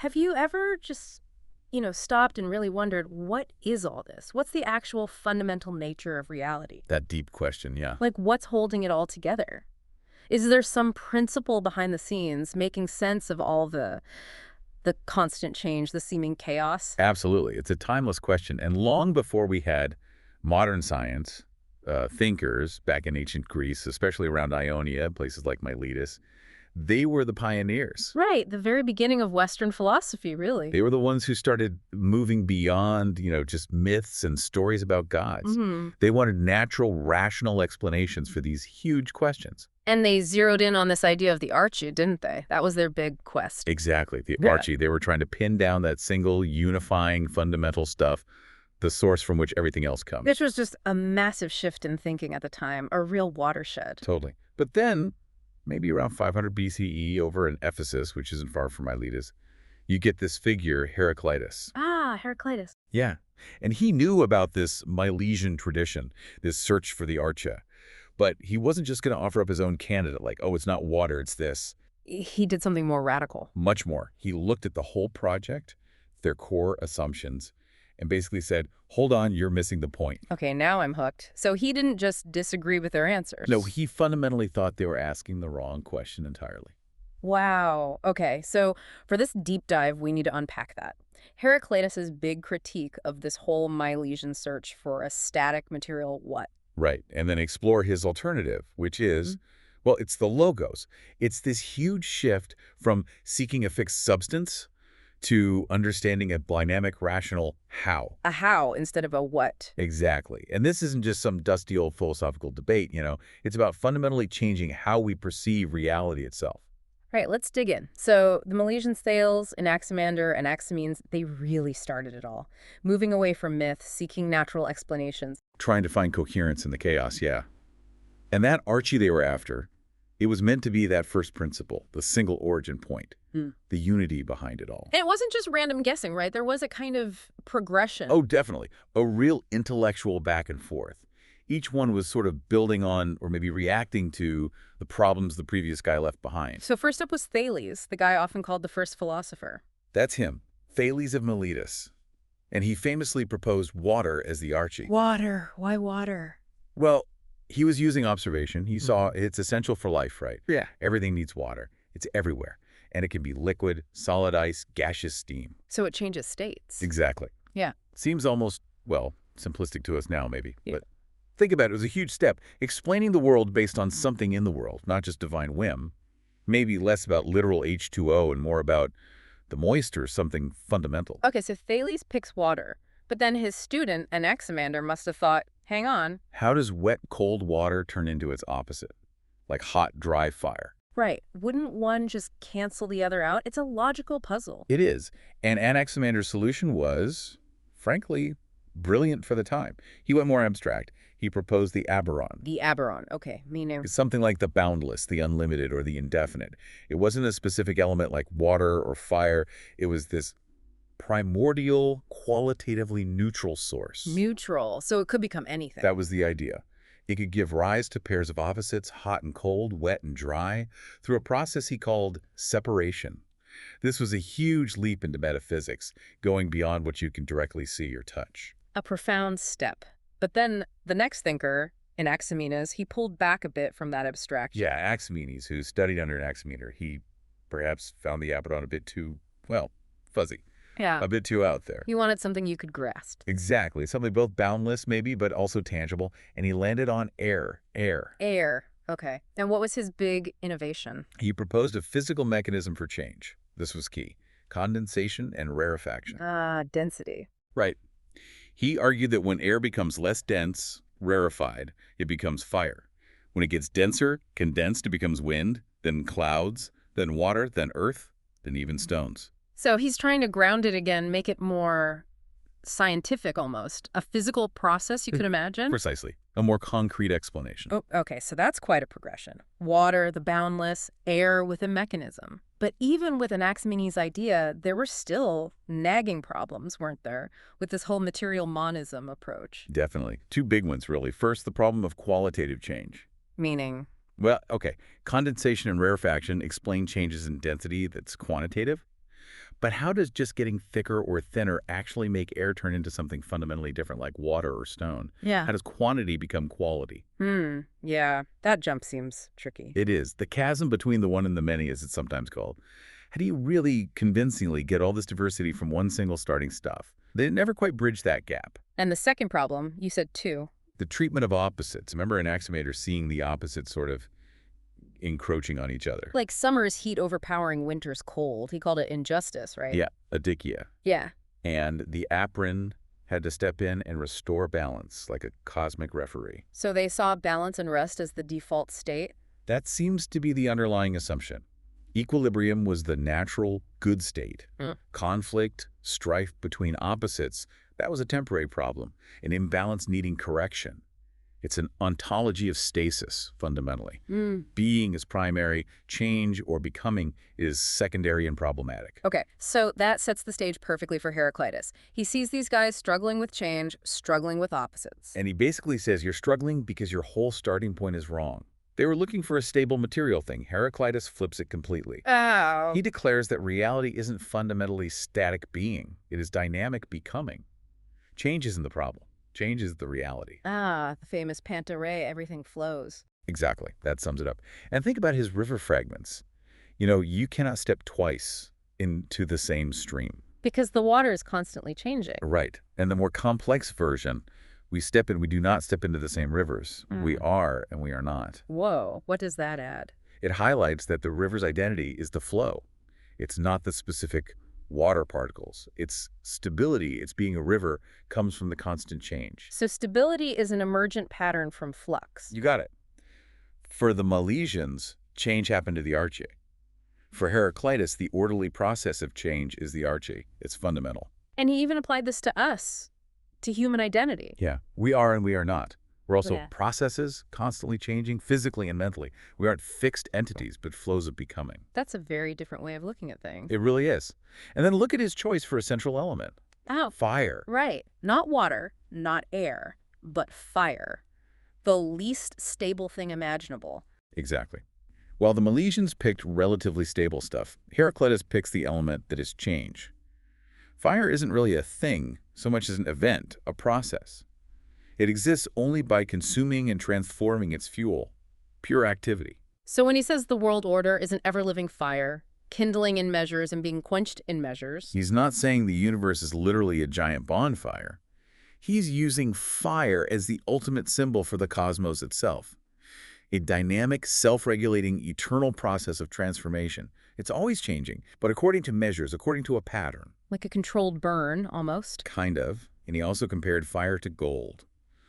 Have you ever just, stopped and really wondered, what is all this? What's the actual fundamental nature of reality? That deep question, yeah. Like, what's holding it all together? Is there some principle behind the scenes making sense of all the constant change, the seeming chaos? Absolutely. It's a timeless question. And long before we had modern science, thinkers back in ancient Greece, especially around Ionia, places like Miletus, they were the pioneers. Right, the very beginning of Western philosophy, really. They were the ones who started moving beyond, just myths and stories about gods. Hmm. They wanted natural, rational explanations for these huge questions. And they zeroed in on this idea of the archē, didn't they? That was their big quest. Exactly. The Yeah. archē, they were trying to pin down that single, unifying, fundamental stuff, the source from which everything else comes. Which was just a massive shift in thinking at the time, a real watershed. Totally. But then, maybe around 500 BCE, over in Ephesus, which isn't far from Miletus, you get this figure, Heraclitus. Ah, Heraclitus. Yeah. And he knew about this Milesian tradition, this search for the archē. But he wasn't just going to offer up his own candidate, like, oh, it's not water, it's this. He did something more radical. Much more. He looked at the whole project, their core assumptions, and basically said, hold on, you're missing the point. Okay, now I'm hooked. So he didn't just disagree with their answers. No, he fundamentally thought they were asking the wrong question entirely. Wow. Okay, so for this deep dive, we need to unpack that. Heraclitus's big critique of this whole Milesian search for a static material what? Right, and then explore his alternative, which is, well, it's the logos. It's this huge shift from seeking a fixed substance to understanding a dynamic, rational how. A how instead of a what. Exactly. And this isn't just some dusty old philosophical debate, It's about fundamentally changing how we perceive reality itself. Right, let's dig in. So the Milesian Thales, Anaximander, and Anaximenes, they really started it all. Moving away from myth, seeking natural explanations. Trying to find coherence in the chaos, yeah. And that archē they were after, it was meant to be that first principle, the single origin point, the unity behind it all. And it wasn't just random guessing, right? There was a kind of progression. Oh, definitely. A real intellectual back and forth. Each one was sort of building on or maybe reacting to the problems the previous guy left behind. So first up was Thales, the guy often called the first philosopher. That's him, Thales of Miletus. And he famously proposed water as the archē. Water. Why water? Well, he was using observation. He saw it's essential for life, right? Yeah. Everything needs water. It's everywhere. And it can be liquid, solid ice, gaseous steam. So it changes states. Exactly. Yeah. Seems almost, well, simplistic to us now, maybe. Yeah. But think about it. It was a huge step. Explaining the world based on something in the world, not just divine whim. Maybe less about literal H2O and more about the moisture, something fundamental. Okay, so Thales picks water. But then his student, Anaximander, must have thought, hang on. How does wet, cold water turn into its opposite? Like hot, dry fire. Right. Wouldn't one just cancel the other out? It's a logical puzzle. It is. And Anaximander's solution was, frankly, brilliant for the time. He went more abstract. He proposed the aberron. The aberron, okay, meaning? Something like the boundless, the unlimited, or the indefinite. It wasn't a specific element like water or fire. It was this primordial, qualitatively neutral source. Neutral, so it could become anything. That was the idea. It could give rise to pairs of opposites, hot and cold, wet and dry, through a process he called separation. This was a huge leap into metaphysics, going beyond what you can directly see or touch. A profound step. But then the next thinker, Anaximenes, he pulled back a bit from that abstraction. Yeah, Anaximenes, who studied under Anaximander, he perhaps found the abaddon a bit too, well, fuzzy. Yeah. A bit too out there. He wanted something you could grasp. Exactly. Something both boundless, maybe, but also tangible. And he landed on air. Air. Okay. And what was his big innovation? He proposed a physical mechanism for change. This was key. Condensation and rarefaction. Ah, density. Right. He argued that when air becomes less dense, rarefied, it becomes fire. When it gets denser, condensed, it becomes wind, then clouds, then water, then earth, then even stones. So he's trying to ground it again, make it more scientific almost. A physical process you could imagine? Precisely. A more concrete explanation. Oh, okay, so that's quite a progression. Water, the boundless, air with a mechanism. But even with Anaximenes' idea, there were still nagging problems, weren't there, with this whole material monism approach? Definitely. Two big ones, really. First, the problem of qualitative change. Meaning? Well, okay. Condensation and rarefaction explain changes in density that's quantitative. But how does just getting thicker or thinner actually make air turn into something fundamentally different, like water or stone? Yeah. How does quantity become quality? Yeah, that jump seems tricky. It is. The chasm between the one and the many, as it's sometimes called. How do you really convincingly get all this diversity from one single starting stuff? They never quite bridge that gap. And the second problem, you said two. The treatment of opposites. Remember Anaximander seeing the opposites sort of encroaching on each other? Like summer's heat overpowering winter's cold. He called it injustice, right? Yeah, adikia. Yeah. And the apron had to step in and restore balance, like a cosmic referee. So they saw balance and rest as the default state? That seems to be the underlying assumption. Equilibrium was the natural good state. Conflict, strife between opposites, that was a temporary problem, an imbalance needing correction. It's an ontology of stasis, fundamentally. Being is primary, change or becoming is secondary and problematic. Okay, so that sets the stage perfectly for Heraclitus. He sees these guys struggling with change, struggling with opposites. And he basically says you're struggling because your whole starting point is wrong. They were looking for a stable material thing. Heraclitus flips it completely. Oh. He declares that reality isn't fundamentally static being. It is dynamic becoming. Change isn't the problem. Change is the reality. The famous panta rhei, everything flows. Exactly. That sums it up. And think about his river fragments. You know, you cannot step twice into the same stream. Because the water is constantly changing. Right. And the more complex version, we do not step into the same rivers. We are and we are not. Whoa, what does that add? It highlights that the river's identity is the flow. It's not the specific water particles. Its stability, its being a river, comes from the constant change. So stability is an emergent pattern from flux. You got it. For the Milesians, change happened to the archē. For Heraclitus, the orderly process of change is the archē. It's fundamental. And he even applied this to us, to human identity. Yeah, we are and we are not. We're also Yeah. processes, constantly changing, physically and mentally. We aren't fixed entities, but flows of becoming. That's a very different way of looking at things. It really is. And then look at his choice for a central element. Oh, Fire. right. Not water, not air, but fire. The least stable thing imaginable. Exactly. While the Milesians picked relatively stable stuff, Heraclitus picks the element that is change. Fire isn't really a thing so much as an event, a process. It exists only by consuming and transforming its fuel, pure activity. So when he says the world order is an ever-living fire, kindling in measures and being quenched in measures. He's not saying the universe is literally a giant bonfire. He's using fire as the ultimate symbol for the cosmos itself. A dynamic, self-regulating, eternal process of transformation. It's always changing, but according to measures, according to a pattern. Like a controlled burn, almost. Kind of. And he also compared fire to gold.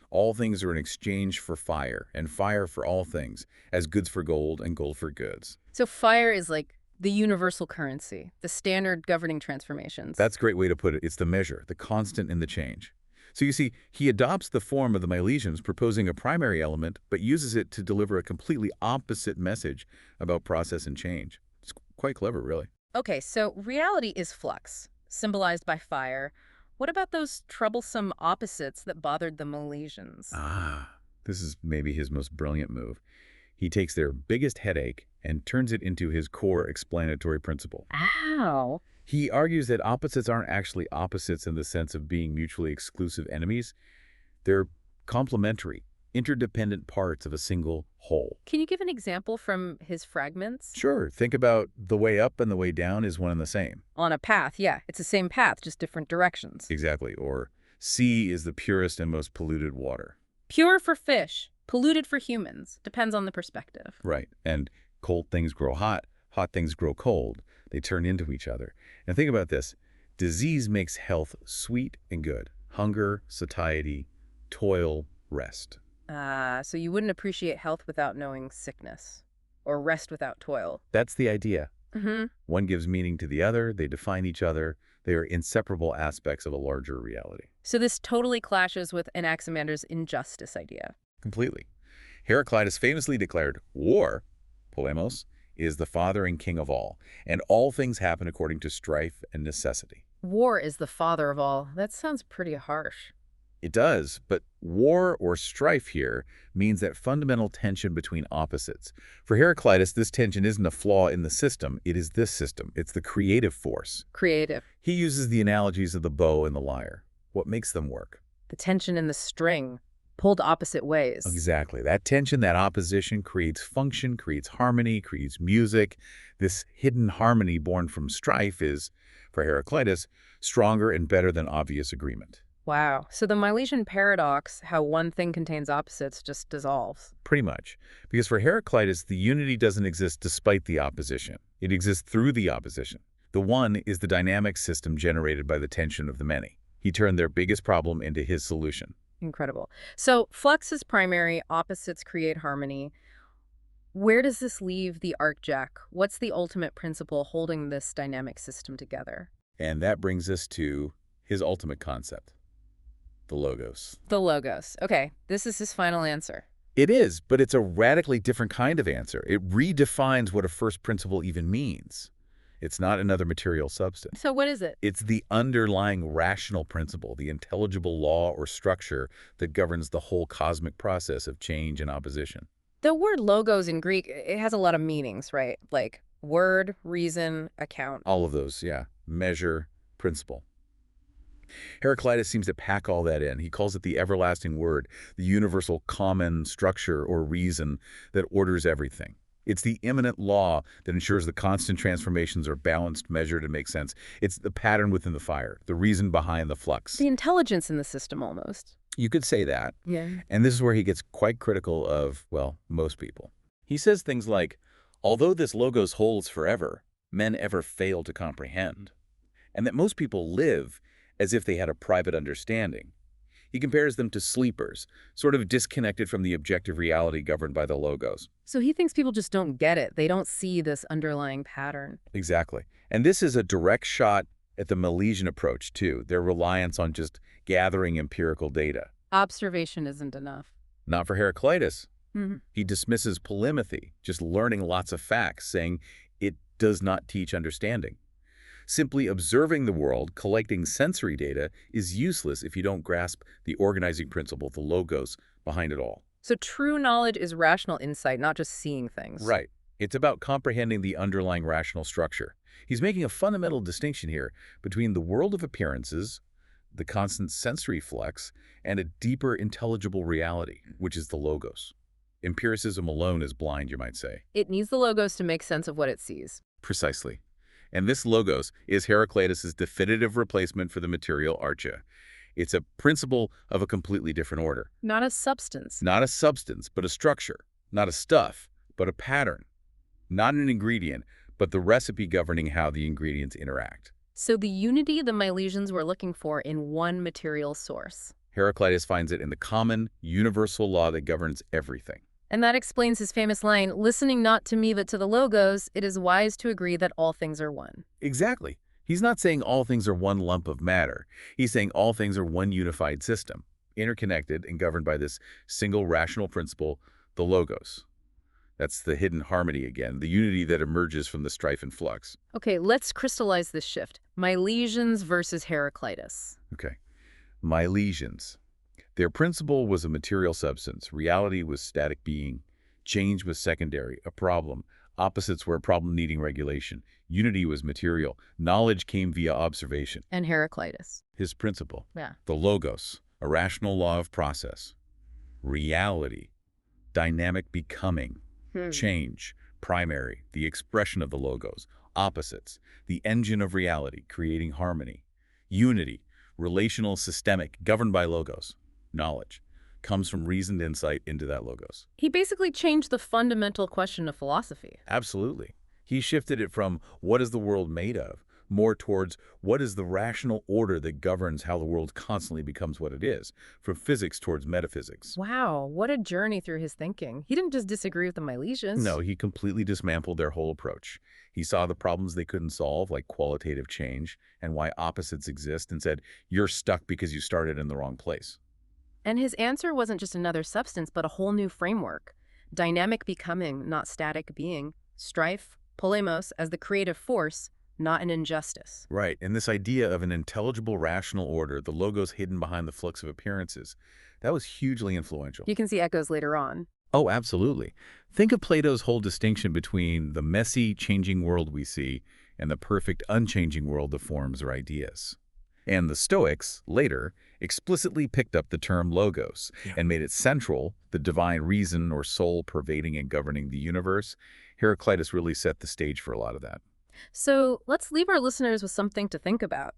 All things are in exchange for fire, and fire for all things, as goods for gold and gold for goods. So fire is like the universal currency, the standard governing transformations. That's a great way to put it. It's the measure, the constant in the change. So you see, he adopts the form of the Milesians, proposing a primary element, but uses it to deliver a completely opposite message about process and change. It's quite clever, really. Okay, so reality is flux, symbolized by fire. What about those troublesome opposites that bothered the Milesians? This is maybe his most brilliant move. He takes their biggest headache and turns it into his core explanatory principle. Ow. He argues that opposites aren't actually opposites in the sense of being mutually exclusive enemies. They're complementary, interdependent parts of a single whole. Can you give an example from his fragments? Sure, think about the way up and the way down is one and the same. On a path, yeah. It's the same path, just different directions. Exactly. Or sea is the purest and most polluted water. Pure for fish, polluted for humans. Depends on the perspective. Right. And cold things grow hot, hot things grow cold. They turn into each other. And think about this. Disease makes health sweet and good. Hunger, satiety, toil, rest. So you wouldn't appreciate health without knowing sickness, or rest without toil. That's the idea. Mm-hmm. One gives meaning to the other. They define each other. They are inseparable aspects of a larger reality. So this totally clashes with Anaximander's injustice idea. Completely. Heraclitus famously declared, war, polemos, is the father and king of all, and all things happen according to strife and necessity. War is the father of all. That sounds pretty harsh. It does, but war or strife here means that fundamental tension between opposites. For Heraclitus, this tension isn't a flaw in the system, it is this system. It's the creative force. Creative. He uses the analogies of the bow and the lyre. What makes them work? The tension in the string, pulled opposite ways. Exactly. That tension, that opposition creates function, creates harmony, creates music. This hidden harmony born from strife is, for Heraclitus, stronger and better than obvious agreement. Wow. So the Milesian paradox, how one thing contains opposites, just dissolves. Pretty much. Because for Heraclitus, the unity doesn't exist despite the opposition. It exists through the opposition. The one is the dynamic system generated by the tension of the many. He turned their biggest problem into his solution. Incredible. So flux is primary, opposites create harmony. Where does this leave the archē? What's the ultimate principle holding this dynamic system together? And that brings us to his ultimate concept. The logos. The logos. Okay, this is his final answer. It is, but it's a radically different kind of answer. It redefines what a first principle even means. It's not another material substance. So what is it? It's the underlying rational principle, the intelligible law or structure that governs the whole cosmic process of change and opposition. The word logos in Greek, it has a lot of meanings, right? Like word, reason, account. All of those, yeah. Measure, principle. Heraclitus seems to pack all that in. He calls it the everlasting word, the universal common structure or reason that orders everything. It's the immanent law that ensures the constant transformations are balanced, measured, and make sense. It's the pattern within the fire, the reason behind the flux. The intelligence in the system, almost. You could say that. Yeah. And this is where he gets quite critical of, well, most people. He says things like, although this logos holds forever, men ever fail to comprehend. And that most people live as if they had a private understanding. He compares them to sleepers, sort of disconnected from the objective reality governed by the logos. So he thinks people just don't get it. They don't see this underlying pattern. Exactly. And this is a direct shot at the Milesian approach, too, their reliance on just gathering empirical data. Observation isn't enough. Not for Heraclitus. Mm-hmm. He dismisses polemothy, just learning lots of facts, saying it does not teach understanding. Simply observing the world, collecting sensory data, is useless if you don't grasp the organizing principle, the logos, behind it all. So true knowledge is rational insight, not just seeing things. Right. It's about comprehending the underlying rational structure. He's making a fundamental distinction here between the world of appearances, the constant sensory flux, and a deeper intelligible reality, which is the logos. Empiricism alone is blind, you might say. It needs the logos to make sense of what it sees. Precisely. And this logos is Heraclitus' definitive replacement for the material archē. It's a principle of a completely different order. Not a substance. Not a substance, but a structure. Not a stuff, but a pattern. Not an ingredient, but the recipe governing how the ingredients interact. So the unity the Milesians were looking for in one material source. Heraclitus finds it in the common, universal law that governs everything. And that explains his famous line, listening not to me but to the logos, it is wise to agree that all things are one. Exactly. He's not saying all things are one lump of matter. He's saying all things are one unified system, interconnected and governed by this single rational principle, the logos. That's the hidden harmony again, the unity that emerges from the strife and flux. Okay, let's crystallize this shift. Milesians versus Heraclitus. Okay. Milesians. Their principle was a material substance. Reality was static being. Change was secondary, a problem. Opposites were a problem needing regulation. Unity was material. Knowledge came via observation. And Heraclitus. His principle. Yeah. The logos, a rational law of process. Reality. Dynamic becoming. Change. Primary. The expression of the logos. Opposites. The engine of reality, creating harmony. Unity. Relational, systemic, governed by logos. Knowledge comes from reasoned insight into that logos. He basically changed the fundamental question of philosophy. Absolutely. He shifted it from what is the world made of, more towards what is the rational order that governs how the world constantly becomes what it is, from physics towards metaphysics. Wow, what a journey through his thinking. He didn't just disagree with the Milesians. No, he completely dismantled their whole approach. He saw the problems they couldn't solve, like qualitative change, and why opposites exist, and said, you're stuck because you started in the wrong place. And his answer wasn't just another substance, but a whole new framework. Dynamic becoming, not static being. Strife, polemos, as the creative force. not an injustice. Right, and this idea of an intelligible rational order, the logos hidden behind the flux of appearances, that was hugely influential. You can see echoes later on. Oh, absolutely. Think of Plato's whole distinction between the messy, changing world we see and the perfect, unchanging world of forms or ideas. And the Stoics, later, explicitly picked up the term logos and made it central, the divine reason or soul pervading and governing the universe. Heraclitus really set the stage for a lot of that. So let's leave our listeners with something to think about.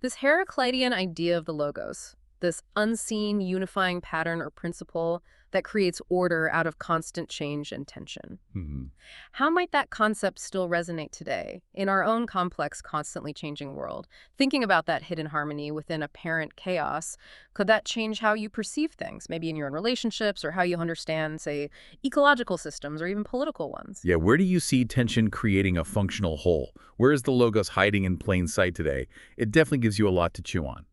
This Heraclitean idea of the logos, this unseen unifying pattern or principle that creates order out of constant change and tension. How might that concept still resonate today in our own complex, constantly changing world? Thinking about that hidden harmony within apparent chaos, could that change how you perceive things, maybe in your own relationships or how you understand, say, ecological systems or even political ones? Yeah, where do you see tension creating a functional whole? Where is the logos hiding in plain sight today? It definitely gives you a lot to chew on.